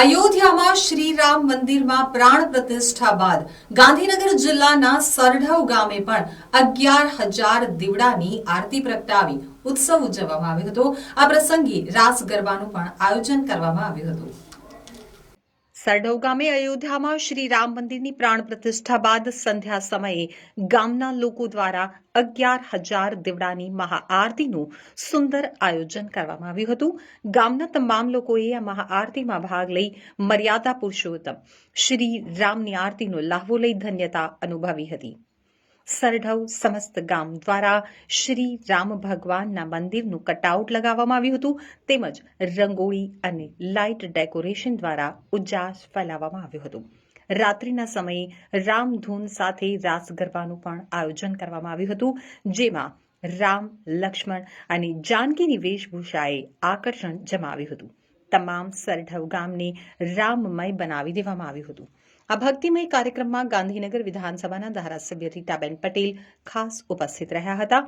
અયોધ્યામાં શ્રીરામ મંદિરમાં પ્રાણ પ્રતિષ્ઠા બાદ ગાંધીનગર જિલ્લાના સરઢવ ગામે પણ 11,000 દીવડાની આરતી પ્રગટાવી ઉત્સવ ઉજવવામાં આવ્યો હતો। આ પ્રસંગે રાસ ગરબાનું પણ આયોજન કરવામાં આવ્યું હતું। સરઢવ ગામે અયોધ્યામાં શ્રી રામ મંદિરની પ્રાણ પ્રતિષ્ઠા બાદ સંધ્યા સમયે ગામના લોકો દ્વારા 11,000 દીવડાની મહાઆરતીનું સુંદર આયોજન કરવામાં આવ્યું હતું। ગામના તમામ લોકોએ આ મહાઆરતીમાં ભાગ લઈ મર્યાદા પુરુષોત્તમ શ્રી રામની આરતીનો લાહવો લઈ ધન્યતા અનુભવી હતી। સરઢવ સમસ્ત ગામ દ્વારા શ્રી રામ ભગવાનના મંદિરનું કટઆઉટ લગાવવામાં આવ્યું હતું તેમજ રંગોળી અને લાઇટ ડેકોરેશન દ્વારા ઉજાસ ફેલાવવામાં આવ્યું હતું। રાત્રિના સમયે રામધૂન સાથે રાસ ગરબાનું પણ આયોજન કરવામાં આવ્યું હતું જેમાં રામ લક્ષ્મણ અને જાનકીની વેશભૂષાએ આકર્ષણ જમાવ્યું હતું। તમામ સરઢવ ગામને રામમય બનાવી દેવામાં આવ્યું હતું। આ ભક્તિમય કાર્યક્રમમાં ગાંધીનગર વિધાનસભાના ધારાસભ્ય રીટાબેન પટેલ ખાસ ઉપસ્થિત રહ્યા હતા।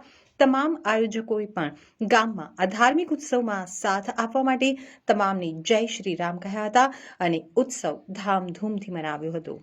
તમામ આયોજકોએ પણ ગામમાં આ ધાર્મિક ઉત્સવમાં સાથ આપવા માટે તમામને જય શ્રી રામ કહ્યા હતા અને ઉત્સવ ધામધૂમથી મનાવ્યો હતો।